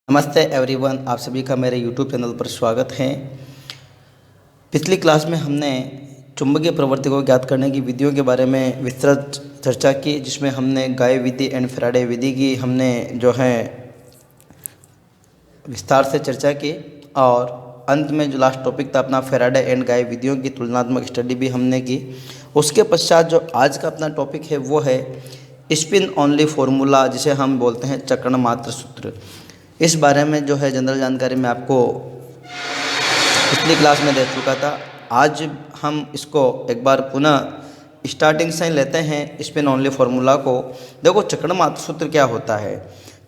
नमस्ते एवरीवन, आप सभी का मेरे YouTube चैनल पर स्वागत है। पिछली क्लास में हमने चुंबकीय प्रवृत्ति को ज्ञात करने की विधियों के बारे में विस्तृत चर्चा की, जिसमें हमने गाय विधि एंड फैराडे विधि की हमने जो है विस्तार से चर्चा की, और अंत में जो लास्ट टॉपिक था अपना फैराडे एंड गाय विधियों की तुलनात्मक स्टडी भी हमने की। उसके पश्चात जो आज का अपना टॉपिक है वो है स्पिन ओनली फॉर्मूला, जिसे हम बोलते हैं चक्रण मात्र सूत्र। इस बारे में जो है जनरल जानकारी मैं आपको पिछली क्लास में दे चुका था। आज हम इसको एक बार पुनः स्टार्टिंग से लेते हैं स्पिन ओनली फार्मूला को। देखो, चक्रण मात्र सूत्र क्या होता है।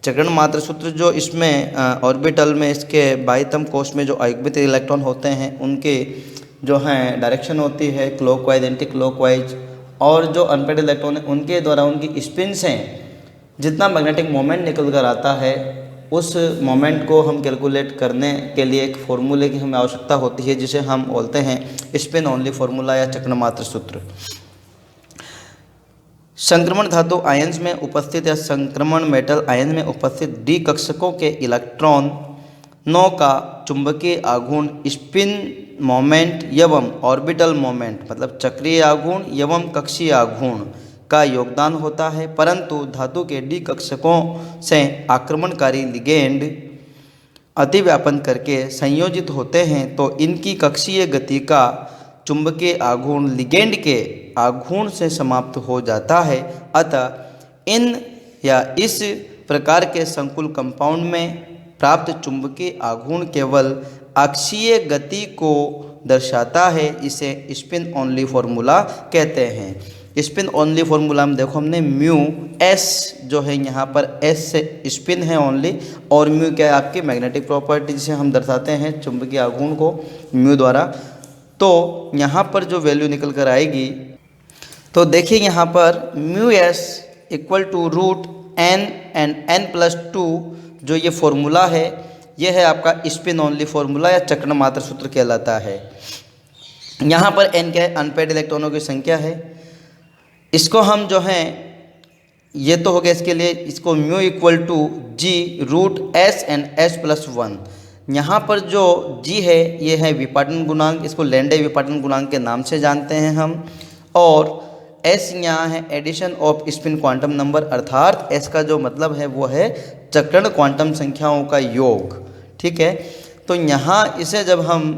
चक्रण मात्र सूत्र जो इसमें ऑर्बिटल में इसके बाह्यतम कोश में जो आयुग्मित इलेक्ट्रॉन होते हैं उनके जो हैं डायरेक्शन होती है क्लॉकवाइज एंटी क्लॉकवाइज, और जो अनपेड इलेक्ट्रॉन है उनके द्वारा उनकी स्पिन से जितना मैग्नेटिक मोमेंट निकल कर आता है उस मोमेंट को हम कैलकुलेट करने के लिए एक फॉर्मूले की हमें आवश्यकता होती है, जिसे हम बोलते हैं स्पिन ओनली फार्मूला या चक्रण मात्र सूत्र। संक्रमण धातु आयंस में उपस्थित या संक्रमण मेटल आयन में उपस्थित डी कक्षकों के इलेक्ट्रॉनों का चुंबकीय आघूर्ण स्पिन मोमेंट एवं ऑर्बिटल मोमेंट मतलब चक्रीय आघूर्ण एवं कक्षीय आघूर्ण का योगदान होता है, परंतु धातु के डी कक्षकों से आक्रमणकारी लिगेंड अतिव्यापन करके संयोजित होते हैं तो इनकी कक्षीय गति का चुंबकीय आघूर्ण लिगेंड के आघूर्ण से समाप्त हो जाता है। अतः इन या इस प्रकार के संकुल कंपाउंड में प्राप्त चुंबकीय आघूर्ण केवल अक्षीय गति को दर्शाता है। इसे स्पिन ओनली फार्मूला कहते हैं। स्पिन ओनली फार्मूला में देखो हमने म्यू एस जो है यहाँ पर एस से स्पिन है ओनली, और म्यू क्या है आपकी मैग्नेटिक प्रॉपर्टी, जिसे हम दर्शाते हैं चुंबकीय आघूर्ण को म्यू द्वारा। तो यहाँ पर जो वैल्यू निकल कर आएगी तो देखिए यहाँ पर mu s equal to root n and n plus two, जो ये फॉर्मूला है ये है आपका स्पिन ओनली फार्मूला या चक्रण मात्र सूत्र कहलाता है। यहाँ पर एन क्या है, अनपेड इलेक्ट्रॉनों की संख्या है। इसको हम जो हैं ये तो हो गया इसके लिए, इसको mu equal to g root s and s plus one. यहाँ पर जो जी है ये है विपाटन गुणांक, इसको लैंडे विपाटन गुणांक के नाम से जानते हैं हम, और एस यहाँ है addition of spin quantum number, अर्थात एस का जो मतलब है वो है चक्रण क्वांटम संख्याओं का योग। ठीक है, तो यहाँ इसे जब हम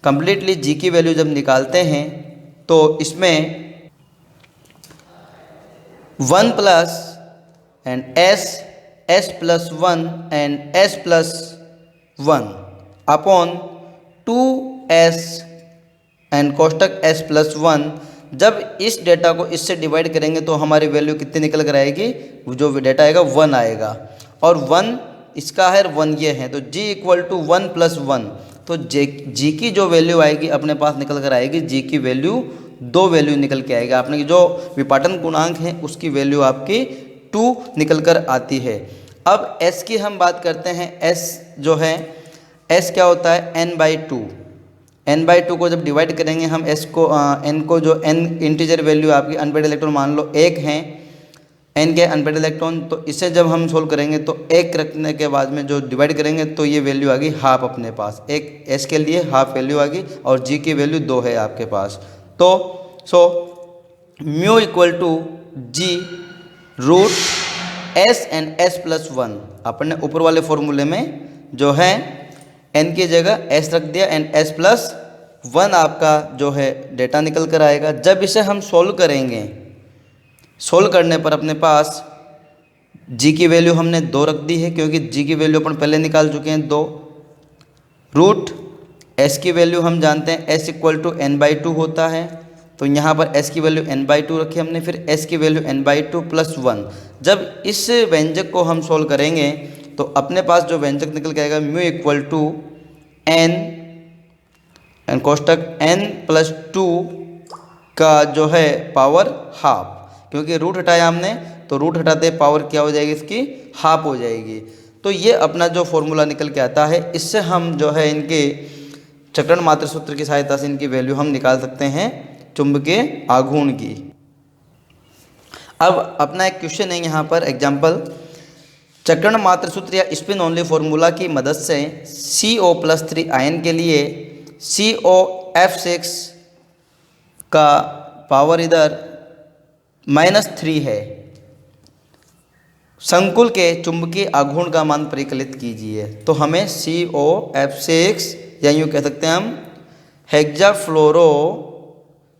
कंप्लीटली जी की वैल्यू जब निकालते हैं तो इसमें 1 plus n s plus 1 n s plus 1 upon 2s n कोष्टक s प्लस 1। जब इस डेटा को इससे डिवाइड करेंगे तो हमारी वैल्यू कितनी निकल कर आएगी, जो डेटा आएगा 1 आएगा, और 1 इसका है 1 ये है, तो g इक्वल टू 1 प्लस 1। तो जी की जो वैल्यू आएगी अपने पास निकल कर आएगी, जी की वैल्यू 2 वैल्यू निकल के आएगा। आपने जो विपाटन गुणांक है उसकी वैल्यू आपकी 2 निकल कर आती है। अब s की हम बात करते हैं। s जो है s क्या होता है, n/2। n/2 को जब डिवाइड करेंगे हम s को n को, जो n इंटीजर वैल्यू आपकी अनपेड इलेक्ट्रॉन मान लो 1 हैं, n के अनपेड इलेक्ट्रॉन, तो इसे जब हम सोल्व करेंगे तो 1 रखने के बाद में जो डिवाइड करेंगे तो ये वैल्यू आ गई हाफ अपने पास, एक s के लिए हाफ वैल्यू आ गई, और g की वैल्यू 2 है आपके पास। तो so mu equal to g root s and s plus 1। अपने ऊपर वाले फॉर्मूले में जो है n की जगह s रख दिया एंड s प्लस 1 आपका जो है डेटा निकल कर आएगा। जब इसे हम सोल्व करेंगे, सोल्व करने पर अपने पास g की वैल्यू हमने 2 रख दी है, क्योंकि g की वैल्यू अपन पहले निकाल चुके हैं 2। रूट s की वैल्यू हम जानते हैं s इक्वल टू n/2 होता है, तो यहाँ पर s की वैल्यू n/2 रखी हमने, फिर s की वैल्यू n/2 प्लस 1। जब इस व्यंजक को हम सोल्व करेंगे तो अपने पास जो व्यंजक निकल के आएगा mu equal to n and कोष्टक n प्लस 2 का जो है पावर हाफ, क्योंकि रूट हटाया हमने तो रूट हटाते पावर क्या हो जाएगी इसकी, हाफ हो जाएगी। तो ये अपना जो फॉर्मूला निकल के आता है, इससे हम जो है इनके चक्रण मात्र सूत्र की सहायता से इनकी वैल्यू हम निकाल सकते हैं चुंबकीय आघूर्ण की। अब अपना एक क्वेश्चन है यहाँ पर एग्जाम्पल, चक्रण मात्र सूत्र या स्पिन ओनली फॉर्मूला की मदद से CO+3 आयन के लिए COF6 का पावर इधर -3 है। संकुल के चुंबकीय आघूर्ण का मान परिकलित कीजिए। तो हमें COF6 या यूँ कह सकते हैं हम हेक्साफ्लोरो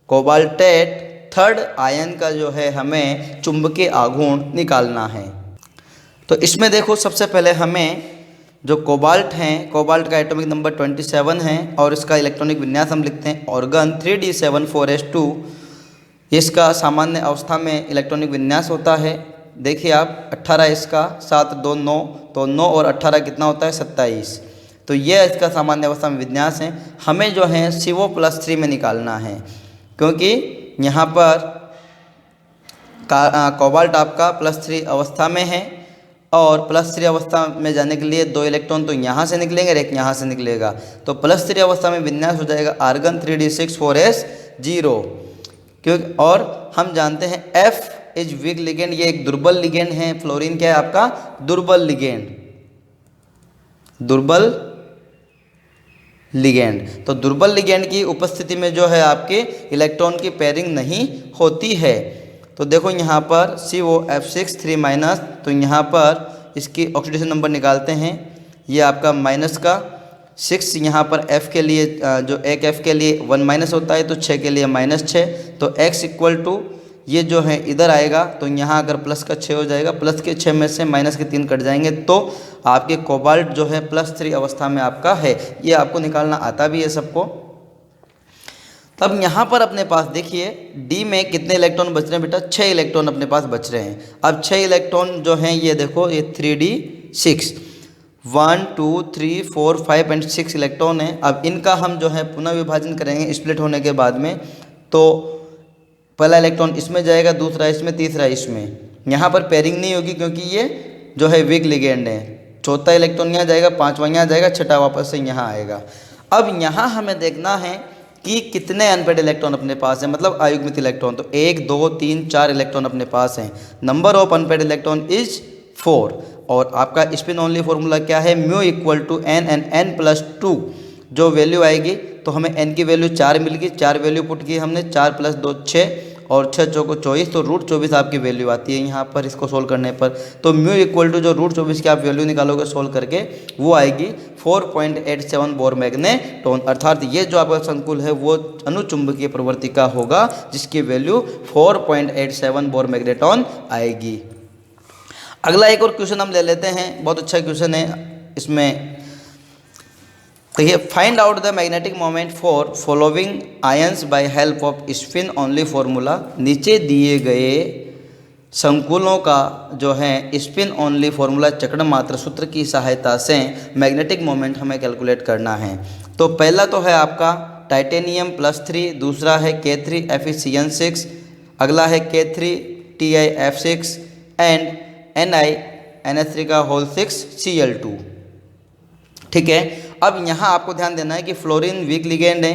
कोबाल्टेट थर्ड आयन का जो है हमें चुंबकीय आघूर्ण निकालना है। तो इसमें देखो सबसे पहले हमें जो कोबाल्ट हैं, कोबाल्ट का एटॉमिक नंबर 27 है और इसका इलेक्ट्रॉनिक विन्यास हम लिखते हैं ऑर्गन 3d74s2। इसका सामान्य अवस्था में इलेक्ट्रॉनिक विन्यास होता है, देखिए आप 18 इसका 7 2 9, तो 9 और 18 कितना होता है 27। तो ये इसका सामान्य अवस्था में विन्यास है। हमें जो है CO+3 में निकालना है, क्योंकि यहाँ पर कोबाल्ट आपका +3 अवस्था में है और +3 अवस्था में जाने के लिए 2 इलेक्ट्रॉन तो यहाँ से निकलेंगे और एक यहाँ से निकलेगा। तो +3 अवस्था में विन्यास हो जाएगा आर्गन 3d64s0। क्योंकि और हम जानते हैं F इज वीक लिगेंड, ये एक दुर्बल लिगेंड है। फ्लोरीन क्या है आपका दुर्बल लिगेंड, दुर्बल लिगेंड। तो दुर्बल लिगेंड की उपस्थिति में जो है आपके इलेक्ट्रॉन की पेयरिंग नहीं होती है। तो देखो यहाँ पर COF6 3-, तो यहाँ पर इसकी ऑक्सीडेशन नंबर निकालते हैं। ये आपका माइनस का 6 यहाँ पर F के लिए जो एक F के लिए 1- होता है, तो 6 के लिए -6। तो X = ये जो है इधर आएगा, तो यहाँ अगर प्लस का 6 हो जाएगा, प्लस के 6 में से माइनस के 3 कट जाएंगे, तो आपके कोबाल्ट जो है +3 अवस्था में आपका है। ये आपको निकालना आता भी है सबको। तब यहाँ पर अपने पास देखिए D में कितने इलेक्ट्रॉन बच रहे हैं बेटा, 6 इलेक्ट्रॉन अपने पास बच रहे हैं। अब 6 इलेक्ट्रॉन जो हैं ये देखो, ये 3d6 1 2 3 4 5 एंड 6 इलेक्ट्रॉन है। अब इनका हम जो है पुनः विभाजन करेंगे स्प्लिट होने के बाद में। तो पहला इलेक्ट्रॉन इसमें जाएगा, दूसरा इसमें, तीसरा इसमें। यहाँ पर पेयरिंग नहीं होगी क्योंकि ये जो है वीक लिगेंड है। चौथा इलेक्ट्रॉन यहाँ जाएगा, पांचवा यहाँ जाएगा, छठा वापस से यहाँ आएगा। अब यहाँ हमें देखना है कि कितने अनपेड इलेक्ट्रॉन अपने पास है, मतलब अयुग्मित इलेक्ट्रॉन। तो 1 2 3 4 इलेक्ट्रॉन अपने पास हैं। Number of unpaired electron is 4। और आपका स्पिन ओनली फॉर्मूला क्या है, μ = n एंड n+2 जो वैल्यू आएगी। तो हमें n की वैल्यू 4 मिल गई, 4 वैल्यू पुट की हमने, 4 + 2 6 और 6 चौको 24, तो √24 आपकी वैल्यू आती है यहाँ पर इसको सोल्व करने पर। तो μ = जो √24 की आप वैल्यू निकालोगे सोल्व करके, वो आएगी 4.87 बोर मैग्नेटॉन। अर्थात ये जो आपका संकुल है वो अनुचुंबकीय प्रवर्तिका होगा जिसकी वैल्यू 4.87 बोर मैग्नेटॉन आएगी। अगला एक और क्वेश्चन हम ले लेते हैं, बहुत अच्छा क्वेश्चन है। इसमें देखिए, find out the magnetic moment for following ions by help of spin only formula. नीचे दिए गए संकुलों का जो है स्पिन ओनली फॉर्मूला चक्रण मात्र सूत्र की सहायता से मैग्नेटिक मोमेंट हमें कैलकुलेट करना है। तो पहला तो है आपका टाइटेनियम +3, दूसरा है K3FeCN6, अगला है K3TiF6 एंड NiNH3 ठीक है। अब यहाँ आपको ध्यान देना है कि फ्लोरीन वीक लिगेंड है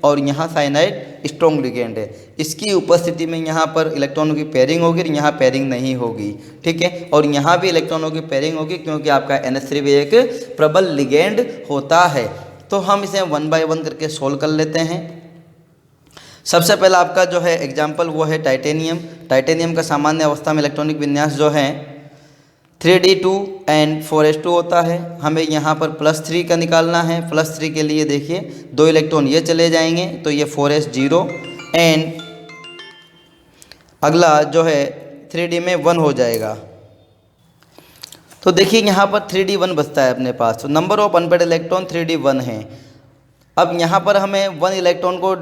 और यहाँ साइनाइड स्ट्रॉन्ग लिगेंड है। इसकी उपस्थिति में यहाँ पर इलेक्ट्रॉनों की पेयरिंग होगी और यहाँ पेयरिंग नहीं होगी, ठीक है। और यहाँ भी इलेक्ट्रॉनों की पेयरिंग होगी क्योंकि आपका NH3 भी एक प्रबल लिगेंड होता है। तो हम इसे 1 बाय 1 करके सोल्व कर लेते हैं। सबसे पहला आपका जो है एग्जाम्पल वो है टाइटेनियम। टाइटेनियम का सामान्य अवस्था में इलेक्ट्रॉनिक विन्यास जो है 3d2 एंड 4s2 होता है। हमें यहाँ पर +3 का निकालना है। +3 के लिए देखिए 2 इलेक्ट्रॉन ये चले जाएंगे, तो ये 4s0 एंड अगला जो है 3d में 1 हो जाएगा। तो देखिए यहाँ पर 3d1 बचता है अपने पास। तो number of unpaired electron 3d1 है। अब यहाँ पर हमें 1 इलेक्ट्रॉन को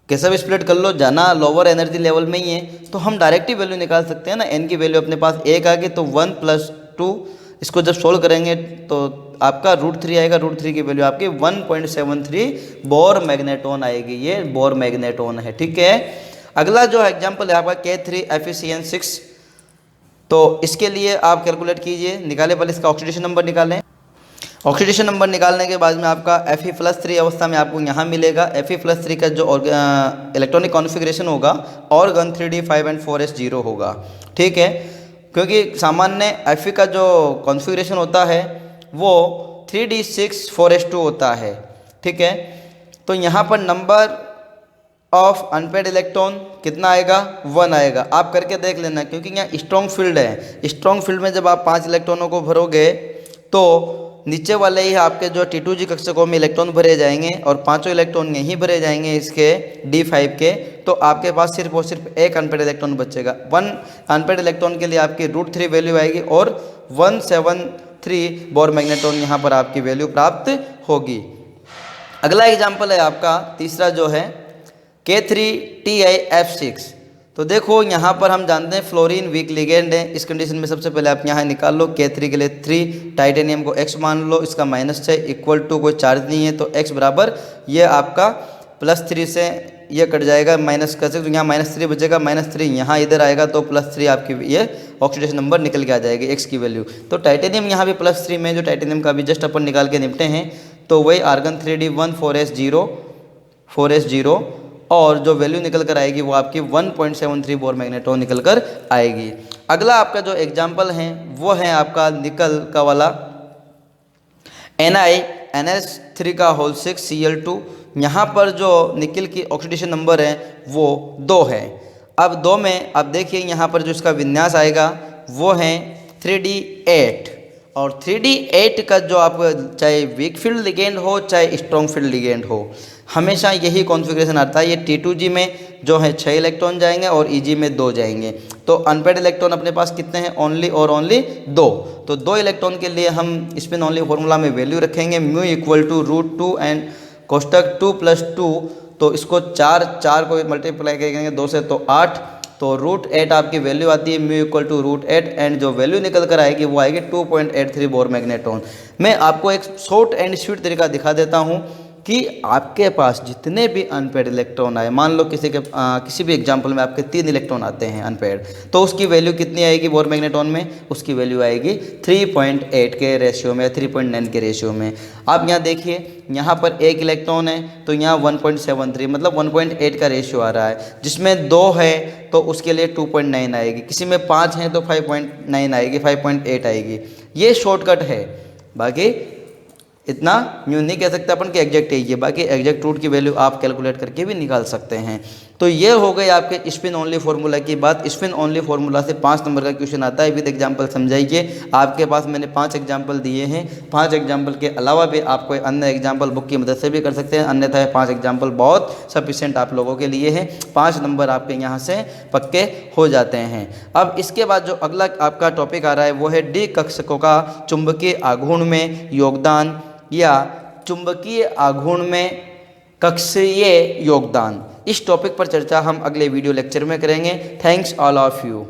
कैसे भी स्प्लिट कर लो, जाना लोअर एनर्जी लेवल में ही है, तो हम डायरेक्ट ही वैल्यू निकाल सकते हैं ना। n की वैल्यू अपने पास 1 आ गई, तो 1 + 2 इसको जब सोल्व करेंगे तो आपका √3 आएगा। √3 की वैल्यू आपकी 1.73 बोर मैग्नेटॉन आएगी। ये बोर मैग्नेटॉन है, ठीक है। अगला जो एग्जाम्पल है आपका K3FeCN6। तो इसके लिए आप कैलकुलेट कीजिए, निकाले पहले इसका ऑक्सीडेशन नंबर निकालें। ऑक्सीडेशन नंबर निकालने के बाद में आपका Fe+3 अवस्था में आपको यहाँ मिलेगा। Fe+3 का जो इलेक्ट्रॉनिक कॉन्फ़िगरेशन होगा ऑर्गन 3d5 एंड 4s0 होगा, ठीक है। क्योंकि सामान्य Fe का जो कॉन्फ़िगरेशन होता है वो 3d6 4s2 होता है, ठीक है। तो यहाँ पर नंबर ऑफ अनपेड इलेक्ट्रॉन कितना आएगा, 1 आएगा। आप करके देख लेना, क्योंकि यहाँ स्ट्रॉन्ग फील्ड है। स्ट्रॉन्ग फील्ड में जब आप 5 इलेक्ट्रॉनों को भरोगे तो नीचे वाले ही आपके जो T2G कक्षकों में इलेक्ट्रॉन भरे जाएंगे और 5 इलेक्ट्रॉन यहीं भरे जाएंगे इसके D5 के, तो आपके पास सिर्फ और सिर्फ एक अनपेड इलेक्ट्रॉन बचेगा। 1 अनपेड इलेक्ट्रॉन के लिए आपकी √3 वैल्यू आएगी और 173 बोर मैग्नेट्रॉन यहाँ पर आपकी वैल्यू प्राप्त होगी। अगला एग्जाम्पल है आपका तीसरा जो है K3TiF6। तो देखो यहाँ पर हम जानते हैं फ्लोरीन वीक लिगेंड है। इस कंडीशन में सबसे पहले आप यहाँ निकाल लो, K3 के लिए 3, टाइटेनियम को x मान लो, इसका -6 इक्वल टू कोई चार्ज नहीं है तो x बराबर ये आपका +3 से ये कट जाएगा, माइनस कर सकते तो यहाँ -3 बचेगा, -3 यहाँ इधर आएगा तो +3 आपकी ये ऑक्सीडेशन नंबर निकल के आ जाएगी x की वैल्यू। तो टाइटेनियम यहाँ भी +3 में, जो टाइटेनियम का भी जस्ट अपन निकाल के निपटे हैं, तो वही आर्गन 3d1 4s0 और जो वैल्यू निकल कर आएगी वो आपकी 1.73 बोर मैग्नेट्रॉन निकल कर आएगी। अगला आपका जो एग्जाम्पल है वो है आपका निकल का वाला NiNS3 का होल 6 Cl2। यहाँ पर जो निकल की ऑक्सीडेशन नंबर है वो 2 है। अब 2 में आप देखिए यहाँ पर जो इसका विन्यास आएगा वो है 3d8, और 3d8 का जो आप चाहे वीक फील्ड लिगेंड हो चाहे स्ट्रॉन्ग फील्ड लिगेंड हो, हमेशा यही कॉन्फ़िगरेशन आता है। ये T2G में जो है 6 इलेक्ट्रॉन जाएंगे और EG में 2 जाएंगे। तो अनपेड इलेक्ट्रॉन अपने पास कितने हैं, ओनली और ओनली 2। तो 2 इलेक्ट्रॉन के लिए हम स्पिन ओनली फॉर्मूला में वैल्यू रखेंगे μ = √2 एंड कोष्टक 2 + 2, तो इसको 4 को मल्टीप्लाई करेंगे 2 से तो 8, तो √8 आपकी वैल्यू आती है μ = √8 एंड जो वैल्यू निकल कर आएगी वो आएगी 2.83 बोर मैग्नेट्रॉन। मैं आपको एक शॉर्ट एंड स्वीट तरीका दिखा देता हूँ कि आपके पास जितने भी अनपेड इलेक्ट्रॉन आए, मान लो किसी भी एग्जांपल में आपके 3 इलेक्ट्रॉन आते हैं अनपेड, तो उसकी वैल्यू कितनी आएगी बोर मैग्नेट्रॉन में, उसकी वैल्यू आएगी 3.8 के रेशियो में, 3.9 के रेशियो में। आप यहाँ देखिए, यहाँ पर 1 इलेक्ट्रॉन है तो यहाँ 1.73 मतलब 1.8 का रेशियो आ रहा है। जिसमें 2 है तो उसके लिए 2.9 आएगी, किसी में 5 है तो 5.9 आएगी, 5.8 आएगी। ये शॉर्टकट है, बाकी इतना न्यू नहीं कह सकते अपन कि एग्जैक्ट है ये, बाकी एग्जैक्ट रूट की वैल्यू आप कैलकुलेट करके भी निकाल सकते हैं। तो ये हो गई आपके स्पिन ओनली फार्मूला की बात। स्पिन ओनली फार्मूला से 5 नंबर का क्वेश्चन आता है, विद एग्जांपल समझाइए। आपके पास मैंने 5 एग्जांपल दिए हैं, 5 एग्जांपल के अलावा भी आप कोई अन्य एग्जांपल बुक की मदद से भी कर सकते हैं, अन्यथा 5 एग्जांपल बहुत सफिशिएंट आप लोगों के लिए है। 5 नंबर आपके यहाँ से पक्के हो जाते हैं। अब इसके बाद जो अगला आपका टॉपिक आ रहा है वो है डी कक्षकों का चुंबकीय आघूर्ण में योगदान या चुंबकीय आघूर्ण में कक्षीय योगदान। इस टॉपिक पर चर्चा हम अगले वीडियो लेक्चर में करेंगे। Thanks all of you.